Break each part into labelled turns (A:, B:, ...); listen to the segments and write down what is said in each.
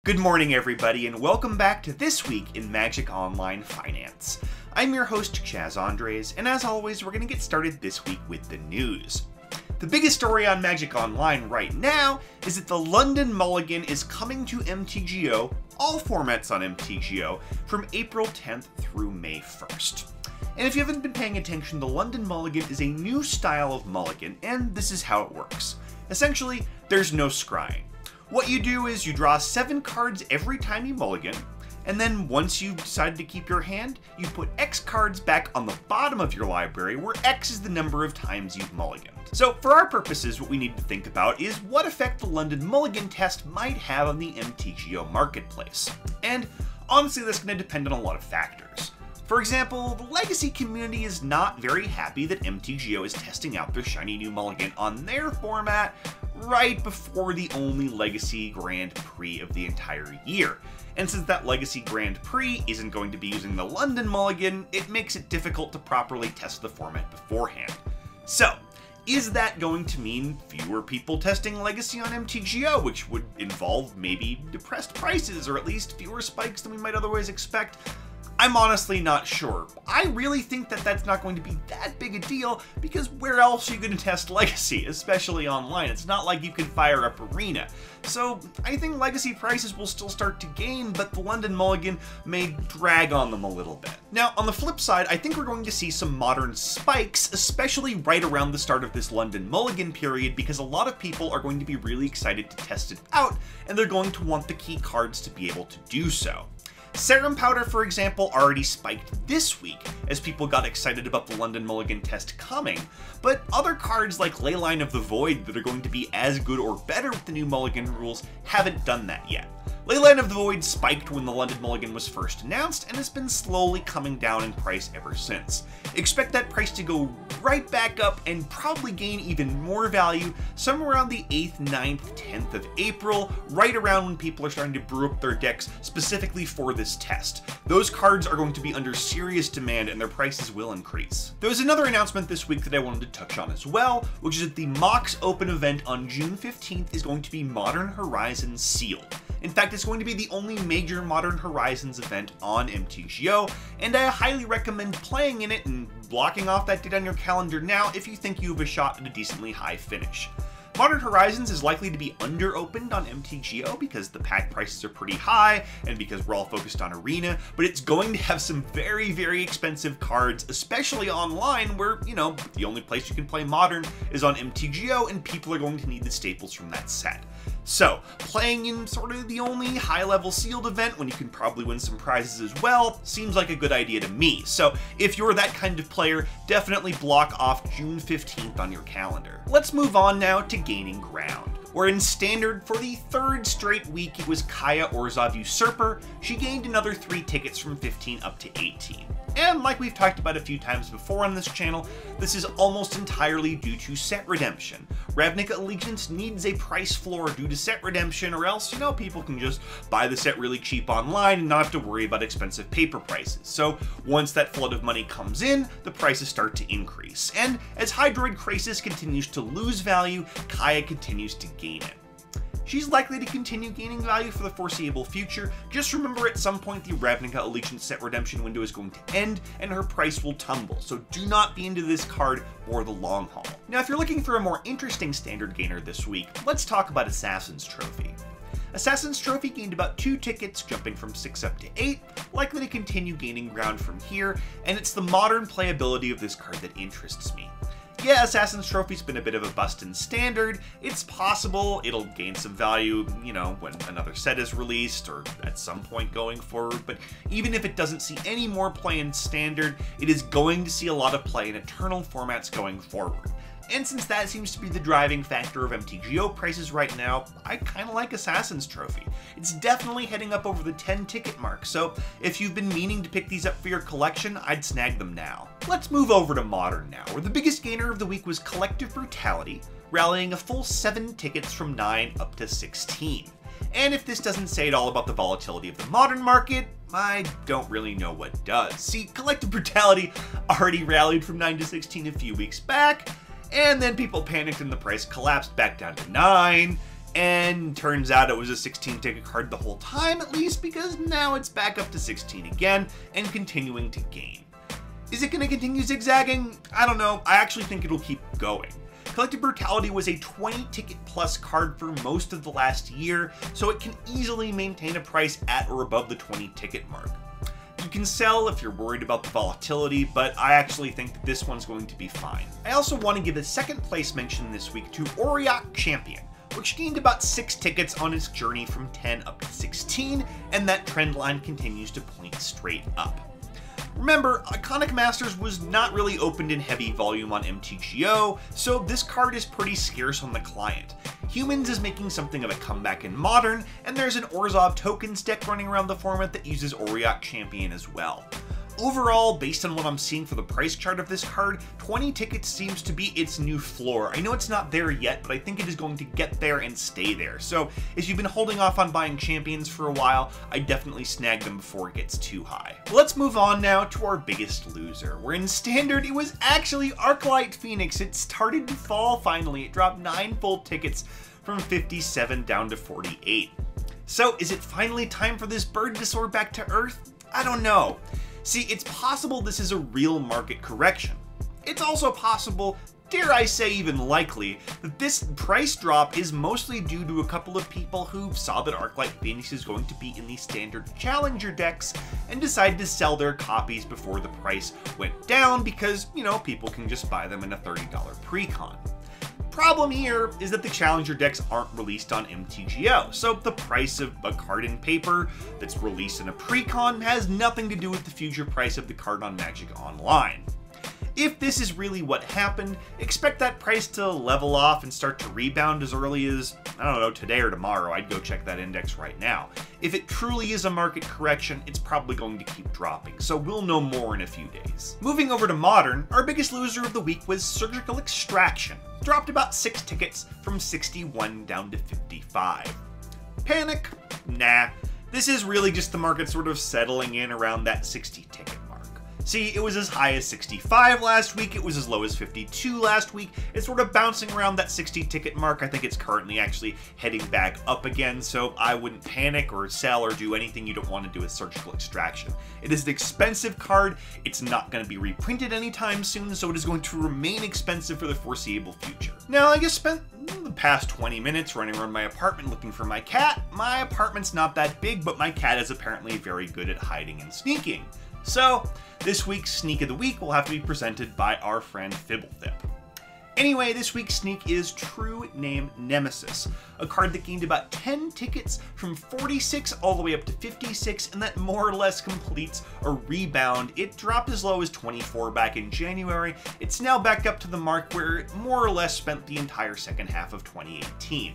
A: Good morning, everybody, and welcome back to This Week in Magic Online Finance. I'm your host, Chaz Andres, and as always, we're going to get started this week with the news. The biggest story on Magic Online right now is that the London Mulligan is coming to MTGO, all formats on MTGO, from April 10th through May 1st. And if you haven't been paying attention, the London Mulligan is a new style of Mulligan, and this is how it works. Essentially, there's no scrying. What you do is you draw 7 cards every time you mulligan, and then once you've decided to keep your hand, you put X cards back on the bottom of your library, where X is the number of times you've mulliganed. So for our purposes, what we need to think about is what effect the London Mulligan test might have on the MTGO marketplace. And honestly, that's going to depend on a lot of factors. For example, the Legacy community is not very happy that MTGO is testing out their shiny new mulligan on their format right before the only Legacy Grand Prix of the entire year. And since that Legacy Grand Prix isn't going to be using the London Mulligan, it makes it difficult to properly test the format beforehand. So, is that going to mean fewer people testing Legacy on MTGO, which would involve maybe depressed prices or at least fewer spikes than we might otherwise expect? I'm honestly not sure. I really think that that's not going to be that big a deal, because where else are you going to test Legacy, especially online? It's not like you can fire up Arena. So I think Legacy prices will still start to gain, but the London Mulligan may drag on them a little bit. Now, on the flip side, I think we're going to see some modern spikes, especially right around the start of this London Mulligan period, because a lot of people are going to be really excited to test it out, and they're going to want the key cards to be able to do so. Serum Powder, for example, already spiked this week as people got excited about the London Mulligan test coming, but other cards like Leyline of the Void that are going to be as good or better with the new Mulligan rules haven't done that yet. Leyline of the Void spiked when the London Mulligan was first announced and has been slowly coming down in price ever since. Expect that price to go right back up and probably gain even more value somewhere around the 8th, 9th, 10th of April, right around when people are starting to brew up their decks specifically for this test. Those cards are going to be under serious demand and their prices will increase. There was another announcement this week that I wanted to touch on as well, which is that the MOX Open event on June 15th is going to be Modern Horizons sealed. In fact, it's going to be the only major Modern Horizons event on MTGO, and I highly recommend playing in it and blocking off that date on your calendar now if you think you have a shot at a decently high finish. Modern Horizons is likely to be under-opened on MTGO because the pack prices are pretty high and because we're all focused on Arena, but it's going to have some very, very expensive cards, especially online where, you know, the only place you can play Modern is on MTGO and people are going to need the staples from that set. So, playing in sort of the only high-level sealed event when you can probably win some prizes as well seems like a good idea to me. So, if you're that kind of player, definitely block off June 15th on your calendar. Let's move on now to Gaining Ground, where in Standard for the 3rd straight week it was Kaya Orzhov Usurper. She gained another 3 tickets from 15 up to 18. And like we've talked about a few times before on this channel, this is almost entirely due to set redemption. Ravnica Allegiance needs a price floor due to set redemption, or else, you know, people can just buy the set really cheap online and not have to worry about expensive paper prices. So once that flood of money comes in, the prices start to increase. And as Hydroid Krasis continues to lose value, Kaya continues to gain it. She's likely to continue gaining value for the foreseeable future. Just remember, at some point the Ravnica Allegiance set redemption window is going to end and her price will tumble, so do not be into this card for the long haul. Now, if you're looking for a more interesting Standard gainer this week, let's talk about Assassin's Trophy. Assassin's Trophy gained about 2 tickets, jumping from 6 up to 8, likely to continue gaining ground from here, and it's the modern playability of this card that interests me. Yeah, Assassin's Trophy's been a bit of a bust in Standard. It's possible it'll gain some value, you know, when another set is released or at some point going forward, but even if it doesn't see any more play in Standard, it is going to see a lot of play in Eternal formats going forward. And since that seems to be the driving factor of MTGO prices right now, I kinda like Assassin's Trophy. It's definitely heading up over the 10 ticket mark, so if you've been meaning to pick these up for your collection, I'd snag them now. Let's move over to Modern now, where the biggest gainer of the week was Collective Brutality, rallying a full 7 tickets from 9 up to 16. And if this doesn't say it all about the volatility of the Modern market, I don't really know what does. See, Collective Brutality already rallied from 9 to 16 a few weeks back, and then people panicked and the price collapsed back down to 9, And turns out it was a 16 ticket card the whole time, at least, because now it's back up to 16 again and continuing to gain. Is it going to continue zigzagging? I don't know. I actually think it'll keep going. Collective Brutality was a 20 ticket plus card for most of the last year, so it can easily maintain a price at or above the 20 ticket mark. You can sell if you're worried about the volatility, but I actually think that this one's going to be fine. I also want to give a second place mention this week to Auriok Champion, which gained about 6 tickets on its journey from 10 up to 16, and that trend line continues to point straight up. Remember, Iconic Masters was not really opened in heavy volume on MTGO, so this card is pretty scarce on the client. Humans is making something of a comeback in Modern, and there's an Orzhov tokens deck running around the format that uses Auriok Champion as well. Overall, based on what I'm seeing for the price chart of this card, 20 tickets seems to be its new floor. I know it's not there yet, but I think it is going to get there and stay there. So if you've been holding off on buying champions for a while, I definitely snag them before it gets too high. Let's move on now to our biggest loser, where in Standard it was actually Arclight Phoenix. It started to fall finally. It dropped 9 full tickets from 57 down to 48. So is it finally time for this bird to soar back to Earth? I don't know. See, it's possible this is a real market correction. It's also possible, dare I say even likely, that this price drop is mostly due to a couple of people who saw that Arclight Phoenix is going to be in the Standard Challenger decks and decided to sell their copies before the price went down because, you know, people can just buy them in a $30 pre-con. Problem here is that the Challenger decks aren't released on MTGO, so the price of a card in paper that's released in a pre-con has nothing to do with the future price of the card on Magic Online. If this is really what happened, expect that price to level off and start to rebound as early as, I don't know, today or tomorrow. I'd go check that index right now. If it truly is a market correction, it's probably going to keep dropping, so we'll know more in a few days. Moving over to Modern, our biggest loser of the week was Surgical Extraction. Dropped about 6 tickets from 61 down to 55. Panic? Nah. This is really just the market sort of settling in around that 60 ticket mark. See, it was as high as 65 last week, it was as low as 52 last week, it's sort of bouncing around that 60 ticket mark. I think it's currently actually heading back up again, so I wouldn't panic or sell or do anything you don't want to do with Surgical Extraction. It is an expensive card, it's not going to be reprinted anytime soon, so it is going to remain expensive for the foreseeable future. Now, I just spent the past 20 minutes running around my apartment looking for my cat. My apartment's not that big, but my cat is apparently very good at hiding and sneaking. So, this week's Sneak of the Week will have to be presented by our friend Fibblethip. Anyway, this week's sneak is True Name Nemesis, a card that gained about 10 tickets from 46 all the way up to 56, and that more or less completes a rebound. It dropped as low as 24 back in January. It's now back up to the mark where it more or less spent the entire second half of 2018.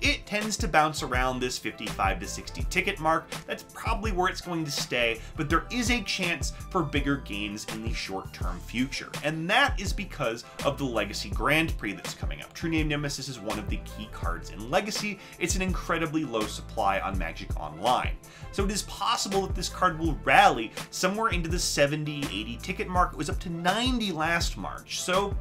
A: It tends to bounce around this 55 to 60 ticket mark. That's probably where it's going to stay, but there is a chance for bigger gains in the short-term future, and that is because of the Legacy Grand Prix that's coming up. True Name Nemesis is one of the key cards in Legacy. It's an incredibly low supply on Magic Online. So it is possible that this card will rally somewhere into the 70, 80 ticket mark. It was up to 90 last March, so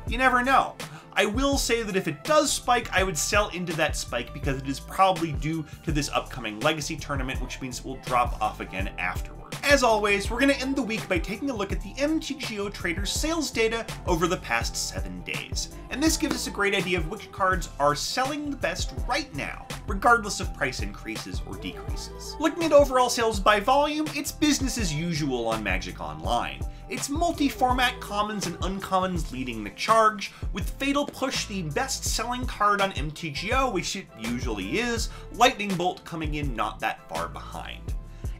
A: you never know. I will say that if it does spike, I would sell into that spike because it is probably due to this upcoming Legacy tournament, which means it will drop off again afterward. As always, we're going to end the week by taking a look at the MTGO Trader sales data over the past 7 days. And this gives us a great idea of which cards are selling the best right now, regardless of price increases or decreases. Looking at overall sales by volume, it's business as usual on Magic Online. It's multi-format commons and uncommons leading the charge, with Fatal Push the best-selling card on MTGO, which it usually is, Lightning Bolt coming in not that far behind.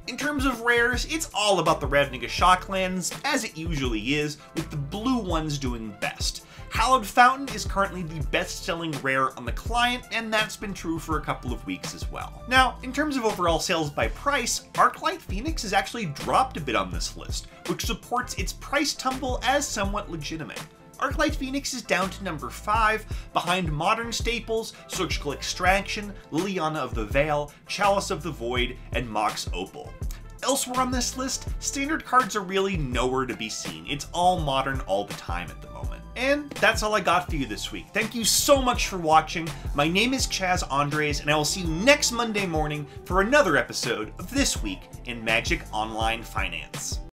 A: In terms of rares, it's all about the Ravnica Shocklands, as it usually is, with the blue ones doing best. Hallowed Fountain is currently the best-selling rare on the client, and that's been true for a couple of weeks as well. Now, in terms of overall sales by price, Arclight Phoenix has actually dropped a bit on this list, which supports its price tumble as somewhat legitimate. Arclight Phoenix is down to number 5, behind Modern Staples, Surgical Extraction, Liliana of the Veil, Chalice of the Void, and Mox Opal. Elsewhere on this list, Standard cards are really nowhere to be seen. It's all Modern all the time at the moment. And that's all I got for you this week. Thank you so much for watching. My name is Chaz Andres, and I will see you next Monday morning for another episode of This Week in Magic Online Finance.